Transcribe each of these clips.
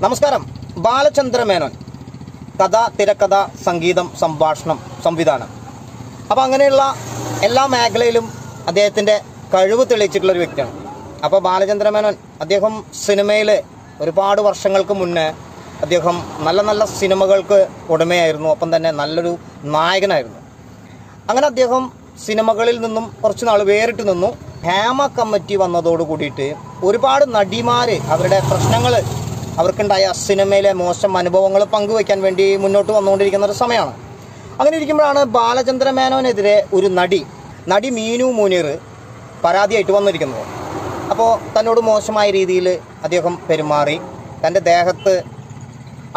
നമസ്കാരം. ബാലചന്ദ്ര മേനോൻ കഥ, തിരക്കഥ, സംഗീതം, സംഭാഷണം, സംവിധാനം, അപ്പോൾ അങ്ങനെയുള്ള എല്ലാ മേഖലയിലും അദ്ദേഹത്തിൻ്റെ കഴിവ് തെളിയിച്ചിട്ടുള്ളൊരു വ്യക്തിയാണ്. അപ്പോൾ ബാലചന്ദ്ര മേനോൻ അദ്ദേഹം സിനിമയിൽ ഒരുപാട് വർഷങ്ങൾക്ക് മുന്നേ അദ്ദേഹം നല്ല നല്ല സിനിമകൾക്ക് ഉടമയായിരുന്നു. ഒപ്പം തന്നെ നല്ലൊരു നായകനായിരുന്നു. അങ്ങനെ അദ്ദേഹം സിനിമകളിൽ നിന്നും കുറച്ച് നാൾ വേറിട്ട് നിന്നു. ഹേമ കമ്മിറ്റി വന്നതോട് കൂടിയിട്ട് ഒരുപാട് നടിമാർ അവരുടെ പ്രശ്നങ്ങൾ, അവർക്കുണ്ടായ സിനിമയിലെ മോശം അനുഭവങ്ങൾ പങ്കുവയ്ക്കാൻ വേണ്ടി മുന്നോട്ട് വന്നുകൊണ്ടിരിക്കുന്ന ഒരു സമയമാണ്. അങ്ങനെ ഇരിക്കുമ്പോഴാണ് ബാലചന്ദ്ര മേനോനെതിരെ ഒരു നടി മീനു മുനീർ പരാതിയായിട്ട് വന്നിരിക്കുന്നത്. അപ്പോൾ തന്നോട് മോശമായ രീതിയിൽ അദ്ദേഹം പെരുമാറി, തൻ്റെ ദേഹത്ത്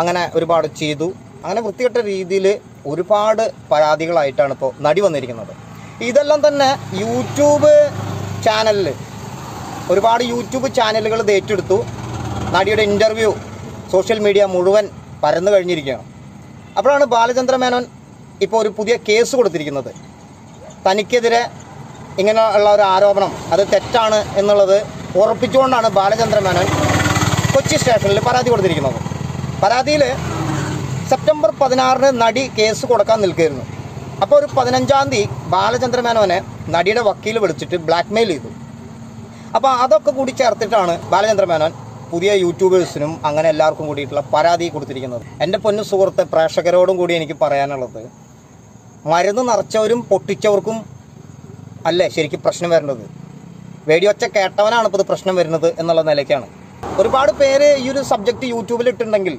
അങ്ങനെ ഒരുപാട് ചെയ്തു. അങ്ങനെ വൃത്തികെട്ട രീതിയിൽ ഒരുപാട് പരാതികളായിട്ടാണ് ഇപ്പോൾ നടി വന്നിരിക്കുന്നത്. ഇതെല്ലാം തന്നെ യൂട്യൂബ് ചാനലിൽ ഒരുപാട് യൂട്യൂബ് ചാനലുകൾ ഇത് ഏറ്റെടുത്തു. നടിയുടെ ഇൻ്റർവ്യൂ സോഷ്യൽ മീഡിയ മുഴുവൻ പരന്നു കഴിഞ്ഞിരിക്കുകയാണ്. അപ്പോഴാണ് ബാലചന്ദ്ര മേനോൻ ഇപ്പോൾ ഒരു പുതിയ കേസ് കൊടുത്തിരിക്കുന്നത്. തനിക്കെതിരെ ഇങ്ങനെയുള്ള ഒരു ആരോപണം അത് തെറ്റാണ് എന്നുള്ളത് ഉറപ്പിച്ചുകൊണ്ടാണ് ബാലചന്ദ്ര മേനോൻ കൊച്ചി സ്റ്റേഷനിൽ പരാതി കൊടുത്തിരിക്കുന്നത്. പരാതിയിൽ സെപ്റ്റംബർ 16 നടി കേസ് കൊടുക്കാൻ നിൽക്കുകയായിരുന്നു. അപ്പോൾ ഒരു 15-ാം തീയതി ബാലചന്ദ്ര മേനോനെ നടിയുടെ വക്കീൽ വിളിച്ചിട്ട് ബ്ലാക്ക്മെയിൽ ചെയ്തു. അപ്പോൾ അതൊക്കെ കൂടി ചേർത്തിട്ടാണ് ബാലചന്ദ്ര മേനോൻ പുതിയ യൂട്യൂബേഴ്സിനും അങ്ങനെ എല്ലാവർക്കും കൂടിയിട്ടുള്ള പരാതി കൊടുത്തിരിക്കുന്നത്. എൻ്റെ പൊന്നു സുഹൃത്തെ, പ്രേക്ഷകരോടും കൂടി എനിക്ക് പറയാനുള്ളത്, മരുന്ന് നിറച്ചവരും പൊട്ടിച്ചവർക്കും അല്ലേ ശരിക്കും പ്രശ്നം വരുന്നത്. വെടിയൊച്ച കേട്ടവനാണ് ഇപ്പോൾ ഇത് പ്രശ്നം വരുന്നത് എന്നുള്ള നിലയ്ക്കാണ്. ഒരുപാട് പേര് ഈ ഒരു സബ്ജക്റ്റ് യൂട്യൂബിൽ ഇട്ടുണ്ടെങ്കിൽ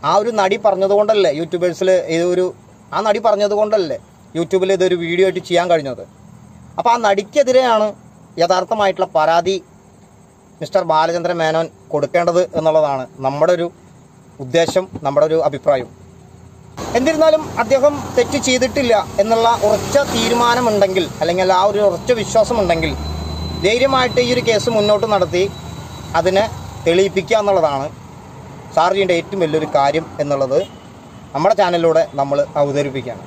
ആ ഒരു നടി പറഞ്ഞതുകൊണ്ടല്ലേ യൂട്യൂബേഴ്സിൽ ആ നടി പറഞ്ഞതുകൊണ്ടല്ലേ യൂട്യൂബിൽ ഇതൊരു വീഡിയോ ആയിട്ട് ചെയ്യാൻ കഴിഞ്ഞത്. അപ്പോൾ ആ നടിക്കെതിരെയാണ് യഥാർത്ഥമായിട്ടുള്ള പരാതി മിസ്റ്റർ ബാലചന്ദ്ര മേനോൻ കൊടുക്കേണ്ടത് എന്നുള്ളതാണ് നമ്മുടെ ഒരു ഉദ്ദേശം, നമ്മുടെ ഒരു അഭിപ്രായം. എന്നിരുന്നാലും അദ്ദേഹം തെറ്റ് ചെയ്തിട്ടില്ല എന്നുള്ള ഉറച്ച തീരുമാനമുണ്ടെങ്കിൽ, അല്ലെങ്കിൽ ആ ഒരു ഉറച്ച വിശ്വാസമുണ്ടെങ്കിൽ, ധൈര്യമായിട്ട് ഈ ഒരു കേസ് മുന്നോട്ട് നടത്തി അതിനെ തെളിയിപ്പിക്കുക എന്നുള്ളതാണ് സാർ ചെയ്യേണ്ട ഏറ്റവും വലിയൊരു കാര്യം എന്നുള്ളത് നമ്മുടെ ചാനലിലൂടെ നമ്മൾ അവതരിപ്പിക്കുകയാണ്.